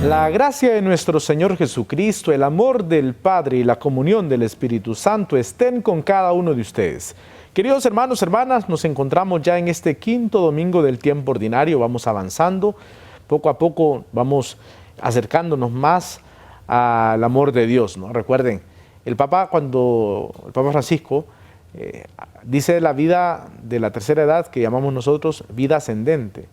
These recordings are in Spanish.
La gracia de nuestro Señor Jesucristo, el amor del Padre y la comunión del Espíritu Santo estén con cada uno de ustedes. Queridos hermanos, hermanas, nos encontramos ya en este quinto domingo del tiempo ordinario. Vamos avanzando, poco a poco vamos acercándonos más al amor de Dios, ¿no? Recuerden, el Papa Francisco dice de la vida de la tercera edad, que llamamos nosotros vida ascendente.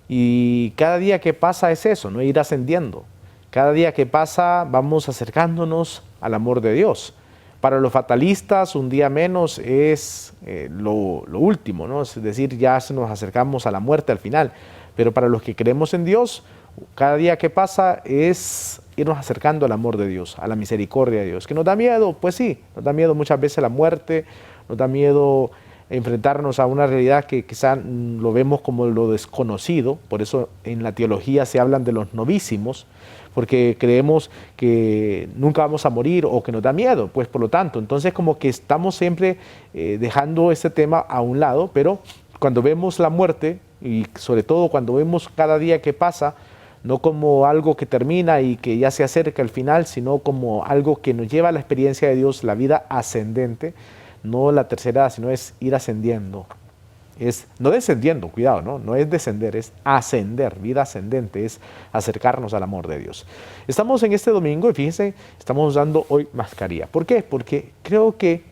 Y cada día que pasa es eso, ¿no? Ir ascendiendo. Cada día que pasa vamos acercándonos al amor de Dios. Para los fatalistas, un día menos es lo último, ¿no? Es decir, ya nos acercamos a la muerte al final. Pero para los que creemos en Dios, cada día que pasa es irnos acercando al amor de Dios, a la misericordia de Dios. ¿Que nos da miedo? Pues sí, nos da miedo muchas veces la muerte, nos da miedo enfrentarnos a una realidad que quizá lo vemos como lo desconocido. Por eso en la teología se hablan de los novísimos, porque creemos que nunca vamos a morir o que nos da miedo, pues por lo tanto, entonces como que estamos siempre dejando ese tema a un lado, pero cuando vemos la muerte, y sobre todo cuando vemos cada día que pasa, no como algo que termina y que ya se acerca al final, sino como algo que nos lleva a la experiencia de Dios, la vida ascendente, no la tercera edad, sino es ir ascendiendo. Es no descendiendo, cuidado, no es descender, es ascender, vida ascendente, es acercarnos al amor de Dios. Estamos en este domingo y fíjense, estamos usando hoy mascarilla. ¿Por qué? Porque creo que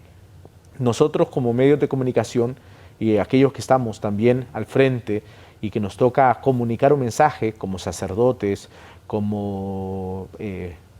nosotros como medios de comunicación y aquellos que estamos también al frente y que nos toca comunicar un mensaje como sacerdotes, como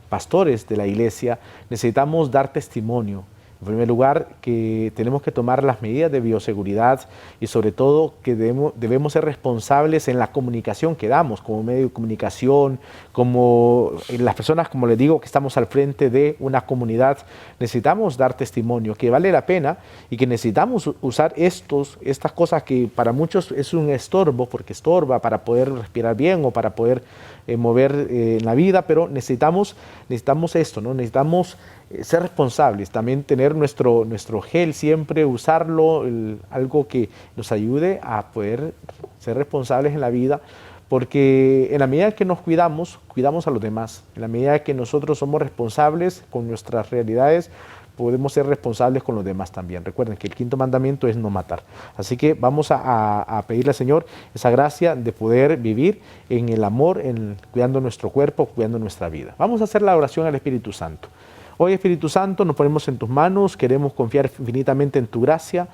pastores de la iglesia, necesitamos dar testimonio. En primer lugar, que tenemos que tomar las medidas de bioseguridad y sobre todo que debemos ser responsables en la comunicación que damos como medio de comunicación, como las personas, como les digo, que estamos al frente de una comunidad, necesitamos dar testimonio, que vale la pena y que necesitamos usar estas cosas que para muchos es un estorbo, porque estorba para poder respirar bien o para poder mover en la vida, pero necesitamos esto, ¿no? Necesitamos ser responsables, también tener nuestro gel, siempre usarlo, algo que nos ayude a poder ser responsables en la vida, porque en la medida que nos cuidamos a los demás. En la medida que nosotros somos responsables con nuestras realidades, podemos ser responsables con los demás también. Recuerden que el quinto mandamiento es no matar. Así que vamos a pedirle al Señor esa gracia de poder vivir en el amor, cuidando nuestro cuerpo, cuidando nuestra vida. Vamos a hacer la oración al Espíritu Santo. Hoy, Espíritu Santo, nos ponemos en tus manos, queremos confiar infinitamente en tu gracia,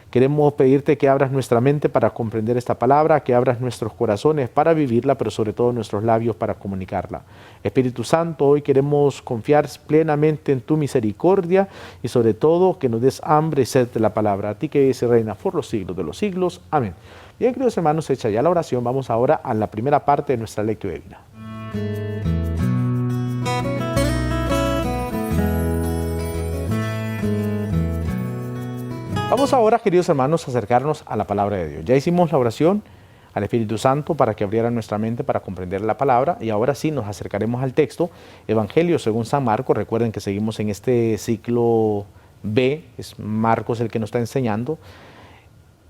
queremos pedirte que abras nuestra mente para comprender esta palabra, que abras nuestros corazones para vivirla, pero sobre todo nuestros labios para comunicarla. Espíritu Santo, hoy queremos confiar plenamente en tu misericordia y sobre todo que nos des hambre y sed de la palabra. A ti que vives y reinas por los siglos de los siglos. Amén. Bien, queridos hermanos, hecha ya la oración, vamos ahora a la primera parte de nuestra lectura divina. Vamos ahora, queridos hermanos, a acercarnos a la palabra de Dios. Ya hicimos la oración al Espíritu Santo para que abriera nuestra mente para comprender la palabra y ahora sí nos acercaremos al texto, Evangelio según San Marcos. Recuerden que seguimos en este ciclo B, es Marcos el que nos está enseñando.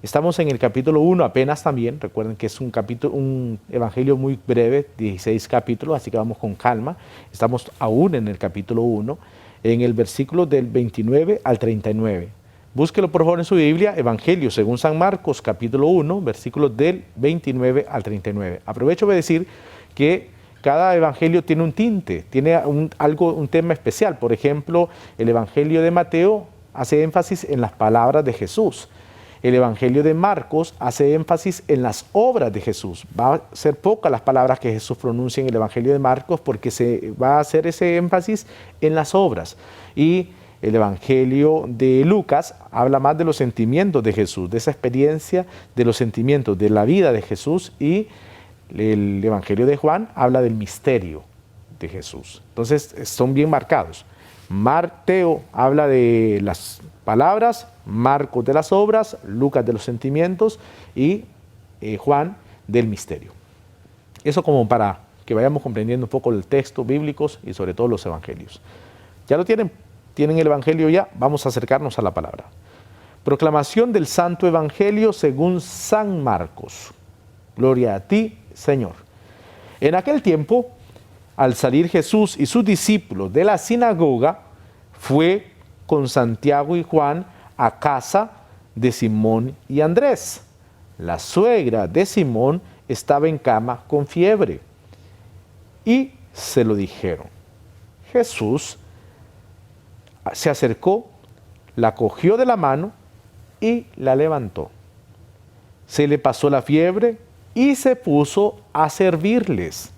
Estamos en el capítulo 1 apenas también, recuerden que es un evangelio muy breve, 16 capítulos, así que vamos con calma. Estamos aún en el capítulo 1, en el versículo del 29 al 39. Búsquelo por favor en su Biblia, Evangelio según San Marcos, capítulo 1, versículos del 29 al 39. Aprovecho de decir que cada evangelio tiene un tinte, tiene un tema especial. Por ejemplo, el Evangelio de Mateo hace énfasis en las palabras de Jesús. El Evangelio de Marcos hace énfasis en las obras de Jesús. Va a ser pocas las palabras que Jesús pronuncia en el Evangelio de Marcos porque se va a hacer ese énfasis en las obras. Y el Evangelio de Lucas habla más de los sentimientos de Jesús, de esa experiencia de los sentimientos, de la vida de Jesús, y el Evangelio de Juan habla del misterio de Jesús. Entonces son bien marcados. Mateo habla de las palabras, Marcos de las obras, Lucas de los sentimientos y Juan del misterio. Eso como para que vayamos comprendiendo un poco el texto bíblicos y sobre todo los evangelios. ¿Ya lo tienen? ¿Tienen el evangelio ya? Vamos a acercarnos a la palabra. Proclamación del Santo Evangelio según San Marcos. Gloria a ti, Señor. En aquel tiempo, al salir Jesús y sus discípulos de la sinagoga, fue con Santiago y Juan a casa de Simón y Andrés. La suegra de Simón estaba en cama con fiebre y se lo dijeron. Jesús se acercó, la cogió de la mano y la levantó. Se le pasó la fiebre y se puso a servirles.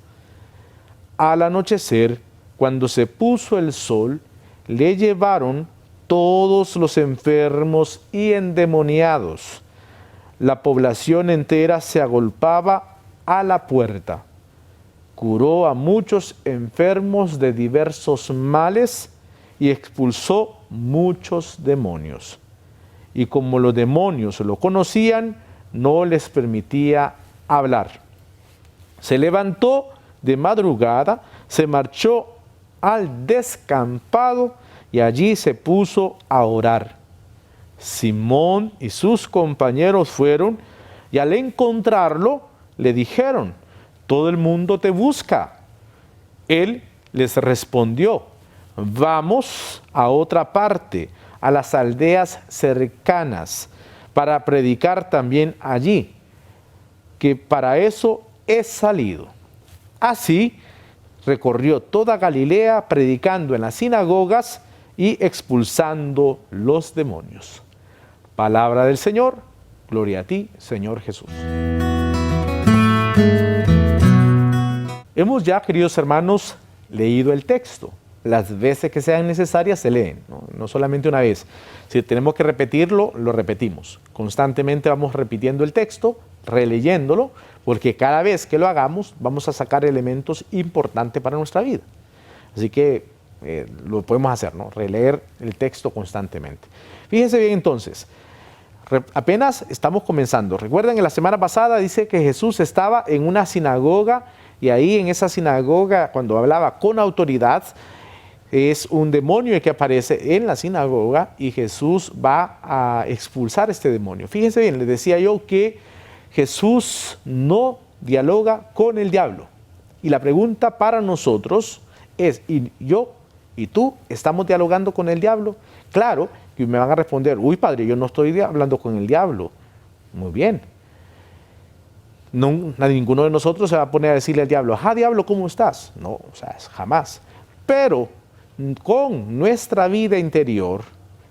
Al anochecer, cuando se puso el sol, le llevaron todos los enfermos y endemoniados. La población entera se agolpaba a la puerta. Curó a muchos enfermos de diversos males y expulsó muchos demonios. Y como los demonios lo conocían, no les permitía hablar. Se levantó de madrugada, se marchó al descampado y allí se puso a orar. Simón y sus compañeros fueron y al encontrarlo le dijeron: todo el mundo te busca. Él les respondió: vamos a otra parte, a las aldeas cercanas, para predicar también allí, que para eso he salido. Así recorrió toda Galilea, predicando en las sinagogas y expulsando los demonios. Palabra del Señor, gloria a ti, Señor Jesús. Hemos ya, queridos hermanos, leído el texto. Las veces que sean necesarias se leen, no solamente una vez. Si tenemos que repetirlo, lo repetimos. Constantemente vamos repitiendo el texto, releyéndolo, porque cada vez que lo hagamos vamos a sacar elementos importantes para nuestra vida. Así que lo podemos hacer, ¿no? Releer el texto constantemente. Fíjense bien entonces, apenas estamos comenzando. Recuerden, en la semana pasada dice que Jesús estaba en una sinagoga y ahí en esa sinagoga, cuando hablaba con autoridad, es un demonio que aparece en la sinagoga y Jesús va a expulsar este demonio. Fíjense bien, les decía yo que Jesús no dialoga con el diablo. Y la pregunta para nosotros es, ¿y yo y tú estamos dialogando con el diablo? Claro que me van a responder: uy, padre, yo no estoy hablando con el diablo. Muy bien. No, ninguno de nosotros se va a poner a decirle al diablo: ajá, diablo, ¿cómo estás? No, o sea, jamás. Pero con nuestra vida interior,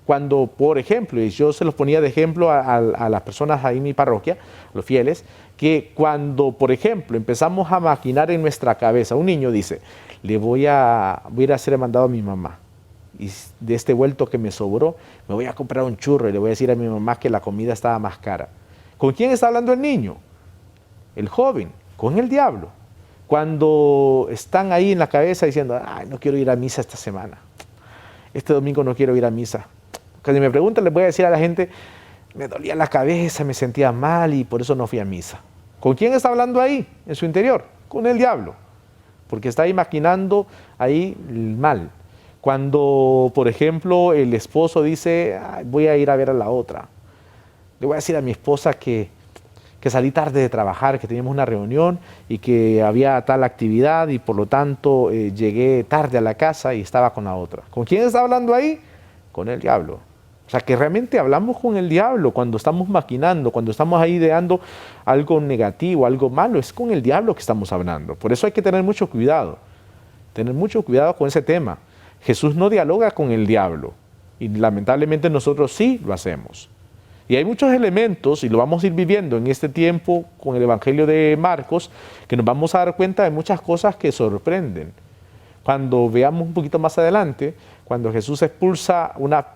cuando, por ejemplo, y yo se los ponía de ejemplo a las personas ahí en mi parroquia, los fieles, que cuando, por ejemplo, empezamos a maquinar en nuestra cabeza, un niño dice: voy a ir a hacer el mandado a mi mamá, y de este vuelto que me sobró, me voy a comprar un churro y le voy a decir a mi mamá que la comida estaba más cara. ¿Con quién está hablando el niño? El joven, con el diablo. Cuando están ahí en la cabeza diciendo: ay, no quiero ir a misa esta semana, este domingo no quiero ir a misa. Cuando me preguntan, les voy a decir a la gente: me dolía la cabeza, me sentía mal y por eso no fui a misa. ¿Con quién está hablando ahí, en su interior? Con el diablo, porque está ahí maquinando ahí el mal. Cuando, por ejemplo, el esposo dice: ay, voy a ir a ver a la otra, le voy a decir a mi esposa que salí tarde de trabajar, que teníamos una reunión y que había tal actividad y por lo tanto llegué tarde a la casa y estaba con la otra. ¿Con quién está hablando ahí? Con el diablo. O sea, que realmente hablamos con el diablo cuando estamos maquinando, cuando estamos ahí ideando algo negativo, algo malo, es con el diablo que estamos hablando. Por eso hay que tener mucho cuidado con ese tema. Jesús no dialoga con el diablo y lamentablemente nosotros sí lo hacemos. Y hay muchos elementos, y lo vamos a ir viviendo en este tiempo con el Evangelio de Marcos, que nos vamos a dar cuenta de muchas cosas que sorprenden. Cuando veamos un poquito más adelante, cuando Jesús expulsa una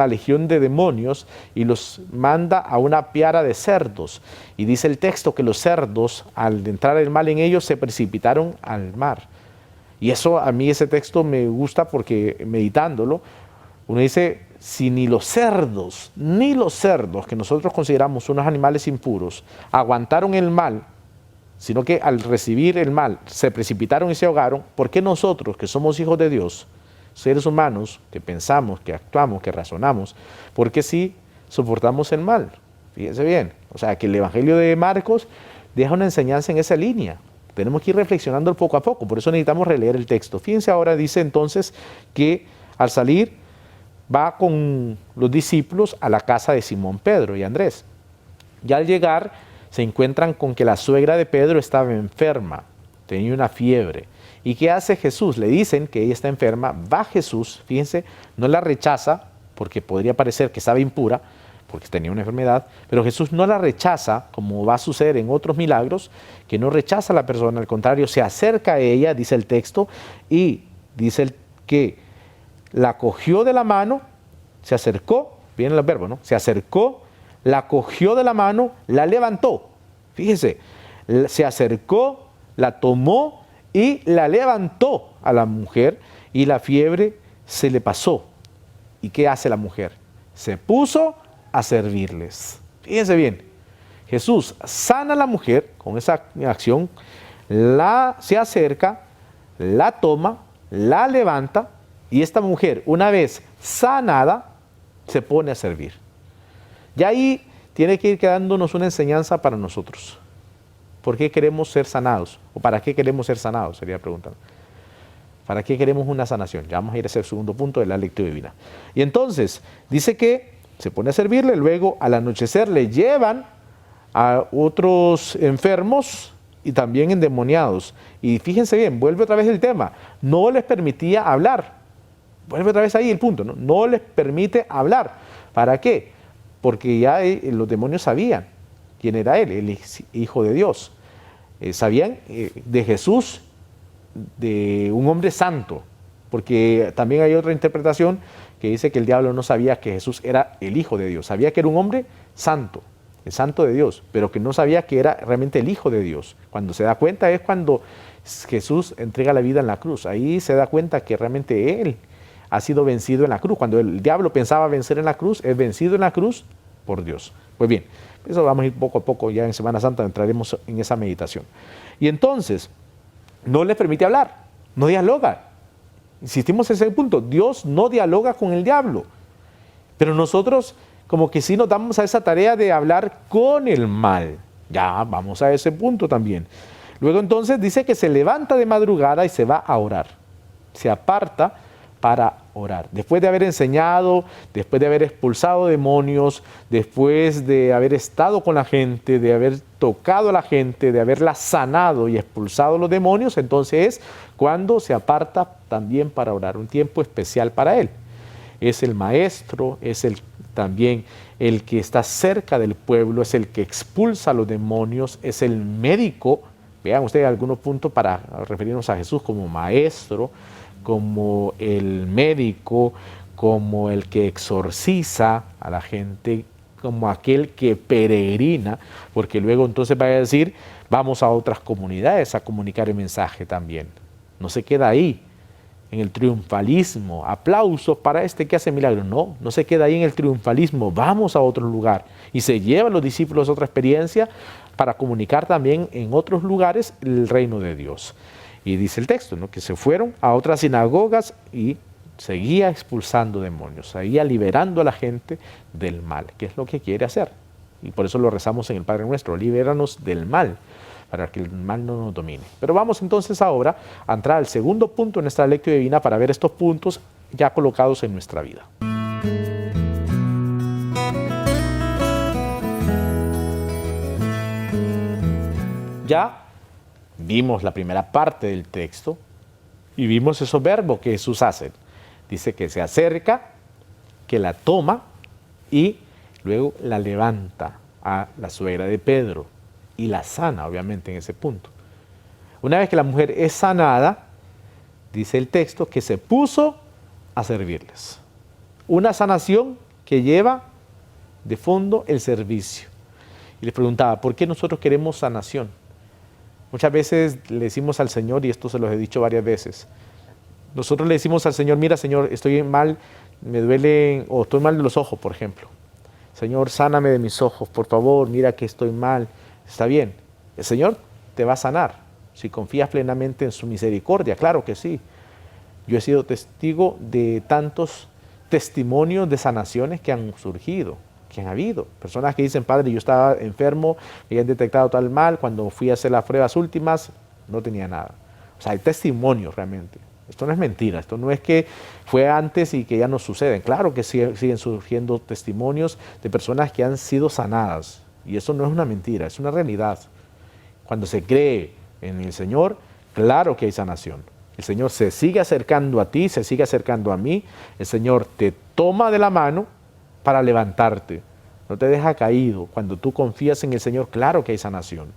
legión de demonios y los manda a una piara de cerdos. Y dice el texto que los cerdos, al entrar el mal en ellos, se precipitaron al mar. Y eso, a mí ese texto me gusta porque meditándolo, uno dice: si ni los cerdos, que nosotros consideramos unos animales impuros, aguantaron el mal, sino que al recibir el mal se precipitaron y se ahogaron, ¿por qué nosotros, que somos hijos de Dios, seres humanos, que pensamos, que actuamos, que razonamos, por qué sí soportamos el mal? Fíjense bien, o sea que el Evangelio de Marcos deja una enseñanza en esa línea. Tenemos que ir reflexionando poco a poco, por eso necesitamos releer el texto. Fíjense ahora, dice entonces que al salir va con los discípulos a la casa de Simón Pedro y Andrés. Y al llegar se encuentran con que la suegra de Pedro estaba enferma, tenía una fiebre. ¿Y qué hace Jesús? Le dicen que ella está enferma, va Jesús, fíjense, no la rechaza, porque podría parecer que estaba impura, porque tenía una enfermedad, pero Jesús no la rechaza, como va a suceder en otros milagros, que no rechaza a la persona, al contrario, se acerca a ella, dice el texto, y dice que la cogió de la mano, se acercó, viene el verbo, ¿no? Se acercó, la cogió de la mano, la levantó. Fíjese, se acercó, la tomó y la levantó a la mujer y la fiebre se le pasó. ¿Y qué hace la mujer? Se puso a servirles. Fíjense bien, Jesús sana a la mujer con esa acción, se acerca, la toma, la levanta y esta mujer, una vez sanada, se pone a servir. Y ahí tiene que ir quedándonos una enseñanza para nosotros. ¿Por qué queremos ser sanados? ¿O para qué queremos ser sanados? Sería preguntar. ¿Para qué queremos una sanación? Ya vamos a ir a ese segundo punto de la lectura divina. Y entonces, dice que se pone a servirle, luego al anochecer le llevan a otros enfermos y también endemoniados. Y fíjense bien, vuelve otra vez el tema, no les permitía hablar. Vuelve otra vez ahí el punto, no les permite hablar. ¿Para qué? Porque ya los demonios sabían quién era él, el Hijo de Dios. Sabían de Jesús, de un hombre santo, porque también hay otra interpretación que dice que el diablo no sabía que Jesús era el Hijo de Dios, sabía que era un hombre santo, el santo de Dios, pero que no sabía que era realmente el Hijo de Dios. Cuando se da cuenta es cuando Jesús entrega la vida en la cruz, ahí se da cuenta que realmente él ha sido vencido en la cruz. Cuando el diablo pensaba vencer en la cruz, es vencido en la cruz por Dios. Pues bien, eso vamos a ir poco a poco, ya en Semana Santa entraremos en esa meditación. Y entonces, no le permite hablar, no dialoga. Insistimos en ese punto, Dios no dialoga con el diablo, pero nosotros como que sí nos damos a esa tarea de hablar con el mal. Ya vamos a ese punto también. Luego entonces dice que se levanta de madrugada y se va a orar, se aparta para orar. Después de haber enseñado, después de haber expulsado demonios, después de haber estado con la gente, de haber tocado a la gente, de haberla sanado y expulsado los demonios, entonces es cuando se aparta también para orar, un tiempo especial para él. Es el maestro, es también el que está cerca del pueblo, es el que expulsa a los demonios, es el médico. Vean ustedes algunos puntos para referirnos a Jesús como maestro, como el médico, como el que exorciza a la gente, como aquel que peregrina, porque luego entonces va a decir, vamos a otras comunidades a comunicar el mensaje también. No se queda ahí, en el triunfalismo, aplausos para este que hace milagros. No se queda ahí en el triunfalismo, vamos a otro lugar. Y se llevan los discípulos a otra experiencia para comunicar también en otros lugares el reino de Dios. Y dice el texto, ¿no?, que se fueron a otras sinagogas y seguía expulsando demonios, seguía liberando a la gente del mal, que es lo que quiere hacer. Y por eso lo rezamos en el Padre Nuestro, libéranos del mal, para que el mal no nos domine. Pero vamos entonces ahora a entrar al segundo punto en nuestra lectura divina para ver estos puntos ya colocados en nuestra vida. Ya vimos la primera parte del texto y vimos esos verbos que Jesús hace. Dice que se acerca, que la toma y luego la levanta a la suegra de Pedro y la sana, obviamente, en ese punto. Una vez que la mujer es sanada, dice el texto que se puso a servirles. Una sanación que lleva de fondo el servicio. Y les preguntaba, ¿por qué nosotros queremos sanación? Muchas veces le decimos al Señor, y esto se los he dicho varias veces, nosotros le decimos al Señor, mira Señor, estoy mal, me duelen, o estoy mal de los ojos, por ejemplo. Señor, sáname de mis ojos, por favor, mira que estoy mal. Está bien, el Señor te va a sanar, si confías plenamente en su misericordia, claro que sí. Yo he sido testigo de tantos testimonios de sanaciones que han surgido. que han habido. Personas que dicen, padre, yo estaba enfermo, me habían detectado tal mal, cuando fui a hacer las pruebas últimas, no tenía nada. O sea, hay testimonios realmente. Esto no es mentira, esto no es que fue antes y que ya no suceden. Claro que siguen surgiendo testimonios de personas que han sido sanadas. Y eso no es una mentira, es una realidad. Cuando se cree en el Señor, claro que hay sanación. El Señor se sigue acercando a ti, se sigue acercando a mí. El Señor te toma de la mano para levantarte. No te deja caído. Cuando tú confías en el Señor, claro que hay sanación.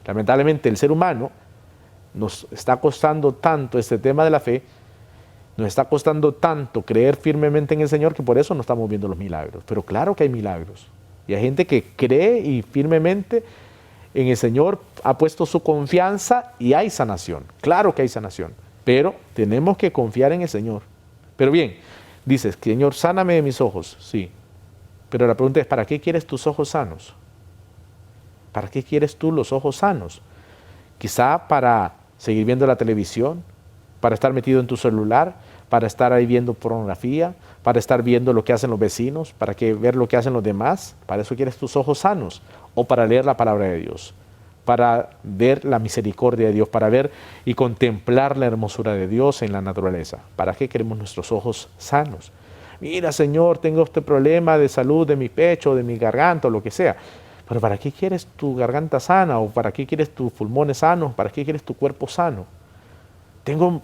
Lamentablemente el ser humano nos está costando tanto este tema de la fe, nos está costando tanto creer firmemente en el Señor que por eso no estamos viendo los milagros. Pero claro que hay milagros. Y hay gente que cree y firmemente en el Señor ha puesto su confianza y hay sanación. Claro que hay sanación. Pero tenemos que confiar en el Señor. Pero bien, dices, Señor, sáname de mis ojos. Sí. Pero la pregunta es, ¿para qué quieres tus ojos sanos? ¿Para qué quieres tú los ojos sanos? Quizá para seguir viendo la televisión, para estar metido en tu celular, para estar ahí viendo pornografía, para estar viendo lo que hacen los vecinos, para ver lo que hacen los demás. ¿Para eso quieres tus ojos sanos? O para leer la palabra de Dios, para ver la misericordia de Dios, para ver y contemplar la hermosura de Dios en la naturaleza. ¿Para qué queremos nuestros ojos sanos? Mira, Señor, tengo este problema de salud de mi pecho, de mi garganta, o lo que sea. Pero ¿para qué quieres tu garganta sana? ¿O para qué quieres tus pulmones sanos? ¿Para qué quieres tu cuerpo sano?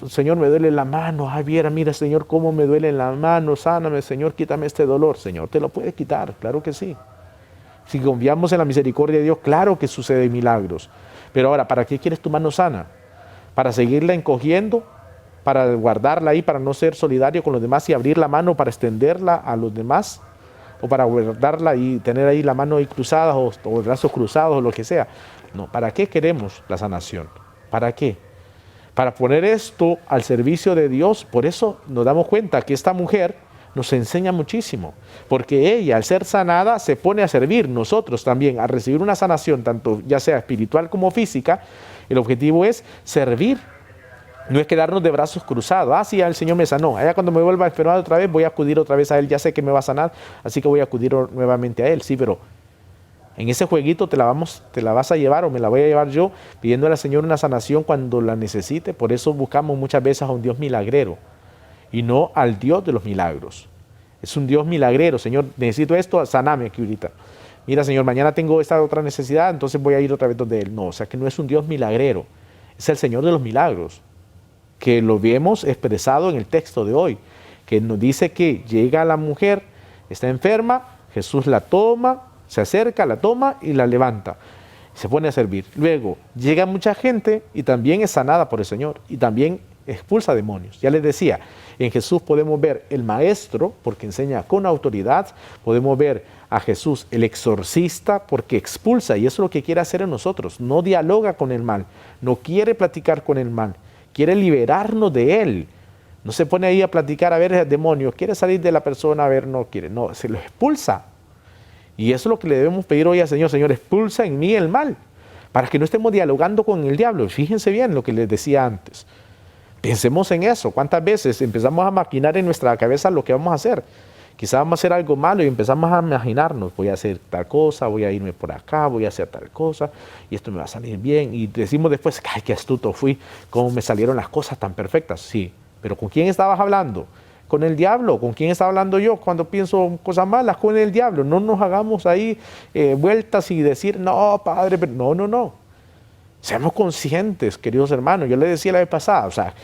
Señor, me duele la mano. Ay, mira, Señor, cómo me duele la mano. Sáname, Señor, quítame este dolor. Señor, te lo puede quitar, claro que sí. Si confiamos en la misericordia de Dios, claro que suceden milagros. Pero ahora, ¿para qué quieres tu mano sana? ¿Para seguirla encogiendo? ¿Para guardarla ahí, para no ser solidario con los demás y abrir la mano para extenderla a los demás? ¿O para guardarla y tener ahí la mano ahí cruzada o los brazos cruzados o lo que sea? No, ¿para qué queremos la sanación? ¿Para qué? Para poner esto al servicio de Dios. Por eso nos damos cuenta que esta mujer nos enseña muchísimo, porque ella, al ser sanada, se pone a servir nosotros también, a recibir una sanación, tanto ya sea espiritual como física. El objetivo es servir, no es quedarnos de brazos cruzados. Ah, sí, ya el Señor me sanó, allá cuando me vuelva a enfermar otra vez, voy a acudir otra vez a Él, ya sé que me va a sanar, así que voy a acudir nuevamente a Él. Sí, pero en ese jueguito te la vas a llevar o me la voy a llevar yo, pidiéndole al Señor una sanación cuando la necesite. Por eso buscamos muchas veces a un Dios milagrero y no al Dios de los milagros. Es un Dios milagrero. Señor, necesito esto, saname aquí ahorita. Mira, Señor, mañana tengo esta otra necesidad, entonces voy a ir otra vez donde Él. No, o sea que no es un Dios milagrero, es el Señor de los milagros, que lo vemos expresado en el texto de hoy, que nos dice que llega la mujer, está enferma, Jesús la toma, se acerca, la toma y la levanta. Se pone a servir. Luego llega mucha gente y también es sanada por el Señor y también expulsa demonios. Ya les decía, en Jesús podemos ver el maestro porque enseña con autoridad, podemos ver a Jesús el exorcista porque expulsa, y eso es lo que quiere hacer en nosotros. No dialoga con el mal, no quiere platicar con el mal, quiere liberarnos de él. No se pone ahí a platicar, a ver el demonio, quiere salir de la persona, a ver, no quiere, no, se lo expulsa. Y eso es lo que le debemos pedir hoy al Señor. Señor, expulsa en mí el mal, para que no estemos dialogando con el diablo. Fíjense bien lo que les decía antes. Pensemos en eso. ¿Cuántas veces empezamos a maquinar en nuestra cabeza lo que vamos a hacer? Quizás vamos a hacer algo malo y empezamos a imaginarnos, voy a hacer tal cosa, voy a irme por acá, voy a hacer tal cosa, y esto me va a salir bien. Y decimos después, ¡ay, qué astuto fui! ¿Cómo me salieron las cosas tan perfectas? Sí, pero ¿con quién estabas hablando? ¿Con el diablo? ¿Con quién estaba hablando yo cuando pienso cosas malas? Con el diablo. No nos hagamos ahí vueltas y decir, no, padre, pero no. Seamos conscientes, queridos hermanos. Yo les decía la vez pasada, o sea,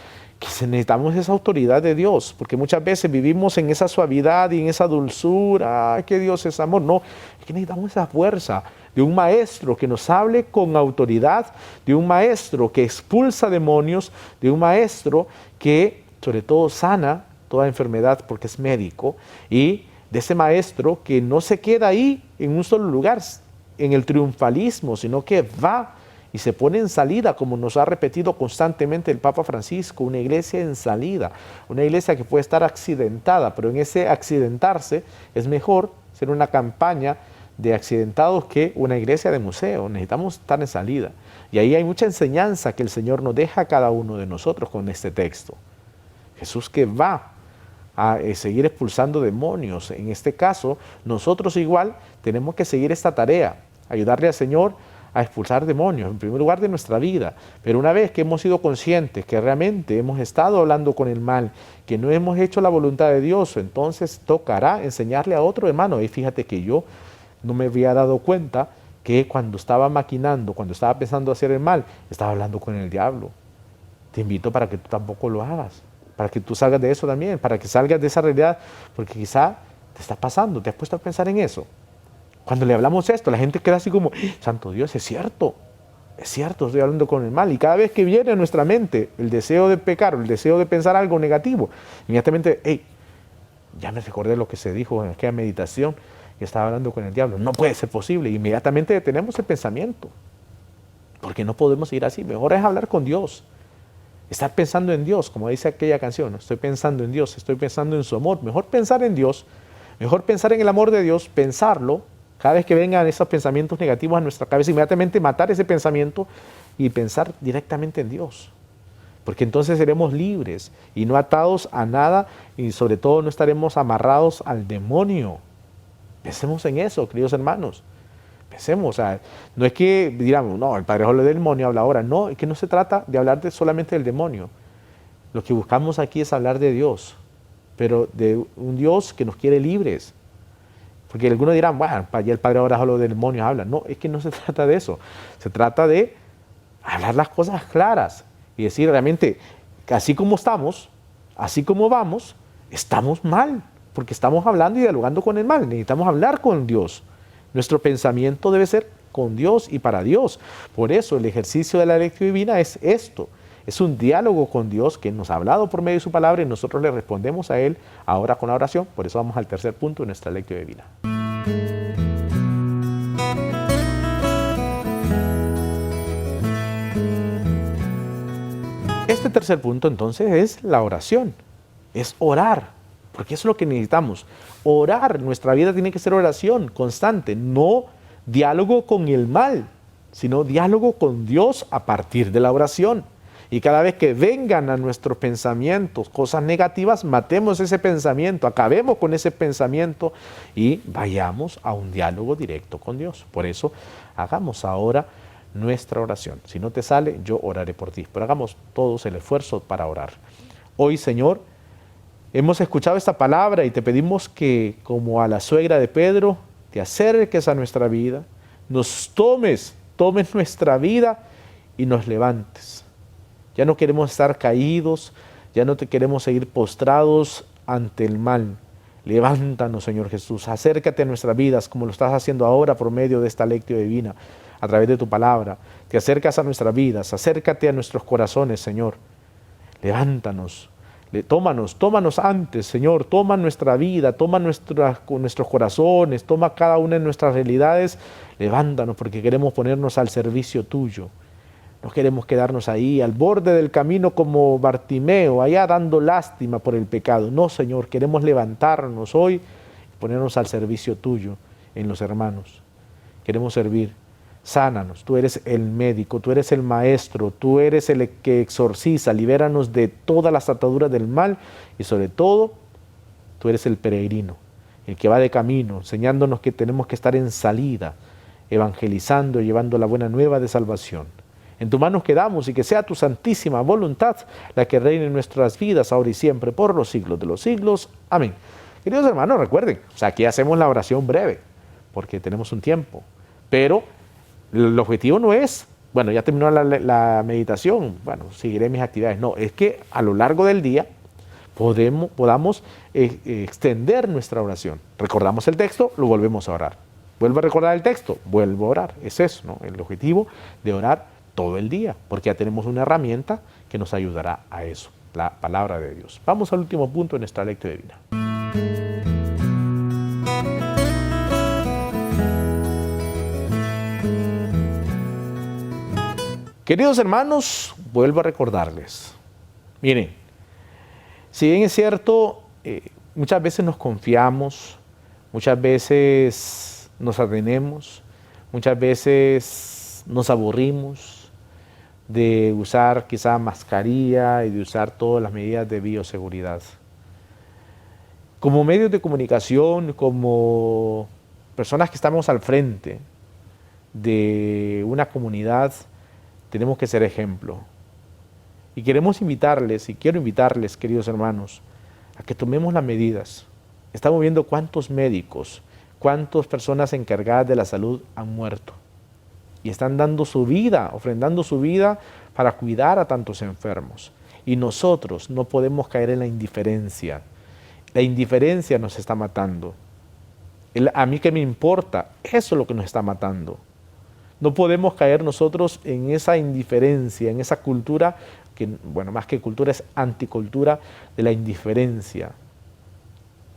que necesitamos esa autoridad de Dios, porque muchas veces vivimos en esa suavidad y en esa dulzura, que Dios es amor. No, es que necesitamos esa fuerza de un maestro que nos hable con autoridad, de un maestro que expulsa demonios, de un maestro que sobre todo sana toda enfermedad porque es médico, y de ese maestro que no se queda ahí en un solo lugar, en el triunfalismo, sino que va y se pone en salida, como nos ha repetido constantemente el Papa Francisco, una iglesia en salida, una iglesia que puede estar accidentada, pero en ese accidentarse es mejor ser una campaña de accidentados que una iglesia de museo. Necesitamos estar en salida. Y ahí hay mucha enseñanza que el Señor nos deja a cada uno de nosotros con este texto. Jesús que va a seguir expulsando demonios. En este caso, nosotros igual tenemos que seguir esta tarea, ayudarle al Señor a expulsar demonios, en primer lugar de nuestra vida. Pero una vez que hemos sido conscientes que realmente hemos estado hablando con el mal, que no hemos hecho la voluntad de Dios, entonces tocará enseñarle a otro hermano. Y fíjate que yo no me había dado cuenta que cuando estaba maquinando, cuando estaba pensando hacer el mal, estaba hablando con el diablo. Te invito para que tú tampoco lo hagas, para que tú salgas de eso también, para que salgas de esa realidad, porque quizá te está pasando, te has puesto a pensar en eso. Cuando le hablamos esto, la gente queda así como, santo Dios, es cierto, estoy hablando con el mal. Y cada vez que viene a nuestra mente el deseo de pecar, el deseo de pensar algo negativo, inmediatamente, hey, ya me recordé lo que se dijo en aquella meditación, que estaba hablando con el diablo. No puede ser posible. Inmediatamente detenemos el pensamiento, porque no podemos ir así. Mejor es hablar con Dios, estar pensando en Dios, como dice aquella canción, ¿no? Estoy pensando en Dios, estoy pensando en su amor. Mejor pensar en Dios, mejor pensar en el amor de Dios, pensarlo. Cada vez que vengan esos pensamientos negativos a nuestra cabeza, inmediatamente matar ese pensamiento y pensar directamente en Dios. Porque entonces seremos libres y no atados a nada, y sobre todo no estaremos amarrados al demonio. Pensemos en eso, queridos hermanos. Pensemos, o sea, no es que digamos, no, el Padre habla del demonio, habla ahora. No, es que no se trata de hablar solamente del demonio. Lo que buscamos aquí es hablar de Dios, pero de un Dios que nos quiere libres. Porque algunos dirán, bueno, ya el Padre ahora habla del demonio, habla. No, es que no se trata de eso. Se trata de hablar las cosas claras y decir realmente, que así como estamos, así como vamos, estamos mal, porque estamos hablando y dialogando con el mal. Necesitamos hablar con Dios. Nuestro pensamiento debe ser con Dios y para Dios. Por eso el ejercicio de la lectio divina es esto. Es un diálogo con Dios que nos ha hablado por medio de su palabra y nosotros le respondemos a Él ahora con la oración. Por eso vamos al tercer punto de nuestra lectio divina. Este tercer punto entonces es la oración, es orar, porque eso es lo que necesitamos. Orar, nuestra vida tiene que ser oración constante, no diálogo con el mal, sino diálogo con Dios a partir de la oración. Y cada vez que vengan a nuestros pensamientos cosas negativas, matemos ese pensamiento, acabemos con ese pensamiento y vayamos a un diálogo directo con Dios. Por eso, hagamos ahora nuestra oración. Si no te sale, yo oraré por ti. Pero hagamos todos el esfuerzo para orar. Hoy, Señor, hemos escuchado esta palabra y te pedimos que, como a la suegra de Pedro, te acerques a nuestra vida, nos tomes nuestra vida y nos levantes. Ya no queremos estar caídos, ya no te queremos seguir postrados ante el mal. Levántanos, Señor Jesús, acércate a nuestras vidas como lo estás haciendo ahora por medio de esta lectio divina, a través de tu palabra. Te acercas a nuestras vidas, acércate a nuestros corazones, Señor. Levántanos, tómanos antes, Señor, toma nuestra vida, toma nuestros corazones, toma cada una de nuestras realidades. Levántanos porque queremos ponernos al servicio tuyo. No queremos quedarnos ahí al borde del camino como Bartimeo, allá dando lástima por el pecado. No, Señor, queremos levantarnos hoy y ponernos al servicio tuyo en los hermanos. Queremos servir. Sánanos, tú eres el médico, tú eres el maestro, tú eres el que exorciza, libéranos de todas las ataduras del mal y sobre todo, tú eres el peregrino, el que va de camino, enseñándonos que tenemos que estar en salida, evangelizando y llevando la buena nueva de salvación. En tus manos quedamos y que sea tu santísima voluntad la que reine en nuestras vidas ahora y siempre por los siglos de los siglos. Amén. Queridos hermanos, recuerden, aquí hacemos la oración breve porque tenemos un tiempo, pero el objetivo no es, bueno, ya terminó la meditación, bueno, seguiré mis actividades. No, es que a lo largo del día podamos extender nuestra oración. Recordamos el texto, lo volvemos a orar. Vuelvo a recordar el texto, vuelvo a orar. Es eso, ¿no? El objetivo de orar todo el día, porque ya tenemos una herramienta que nos ayudará a eso, la palabra de Dios. Vamos al último punto de nuestra lectio divina. Queridos hermanos, vuelvo a recordarles, miren, si bien es cierto, muchas veces nos confiamos, muchas veces nos atenemos, muchas veces nos aburrimos de usar quizá mascarilla y de usar todas las medidas de bioseguridad. Como medios de comunicación, como personas que estamos al frente de una comunidad, tenemos que ser ejemplo. Y queremos invitarles, y quiero invitarles, queridos hermanos, a que tomemos las medidas. Estamos viendo cuántos médicos, cuántas personas encargadas de la salud han muerto. Y están dando su vida, ofrendando su vida para cuidar a tantos enfermos. Y nosotros no podemos caer en la indiferencia. La indiferencia nos está matando. A mí qué me importa, eso es lo que nos está matando. No podemos caer nosotros en esa indiferencia, en esa cultura, que, bueno, más que cultura es anticultura de la indiferencia,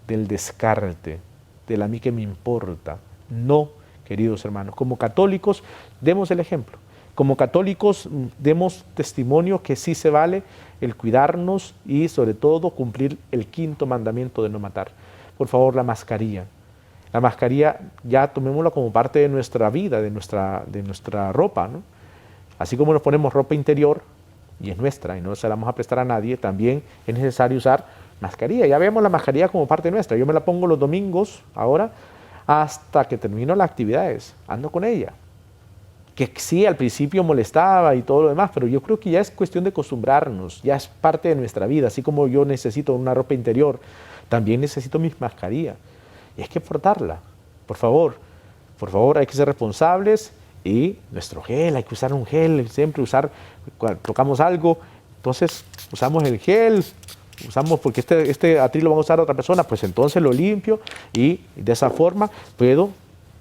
del descarte, del a mí que me importa. No, queridos hermanos, como católicos demos el ejemplo. Como católicos demos testimonio que sí se vale el cuidarnos y sobre todo cumplir el quinto mandamiento de no matar. Por favor, la mascarilla. La mascarilla ya tomémosla como parte de nuestra vida, de nuestra ropa, ¿no? Así como nos ponemos ropa interior y es nuestra y no se la vamos a prestar a nadie, también es necesario usar mascarilla. Ya vemos la mascarilla como parte nuestra. Yo me la pongo los domingos ahora hasta que termino las actividades. Ando con ella. Que sí, al principio molestaba y todo lo demás, pero yo creo que ya es cuestión de acostumbrarnos, ya es parte de nuestra vida. Así como yo necesito una ropa interior, también necesito mi mascarilla. Y hay que portarla, por favor, hay que ser responsables y nuestro gel, hay que usar un gel, siempre usar, cuando tocamos algo, entonces usamos el gel, usamos porque este atril lo va a usar otra persona, pues entonces lo limpio y de esa forma puedo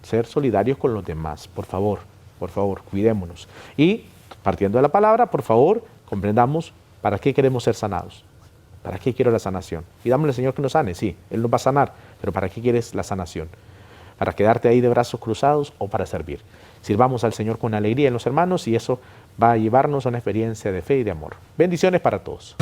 ser solidarios con los demás, por favor, cuidémonos. Y partiendo de la palabra, por favor, comprendamos para qué queremos ser sanados. ¿Para qué quiero la sanación? Y dámosle al Señor que nos sane, sí, Él nos va a sanar, pero ¿para qué quieres la sanación? ¿Para quedarte ahí de brazos cruzados o para servir? Sirvamos al Señor con alegría en los hermanos y eso va a llevarnos a una experiencia de fe y de amor. Bendiciones para todos.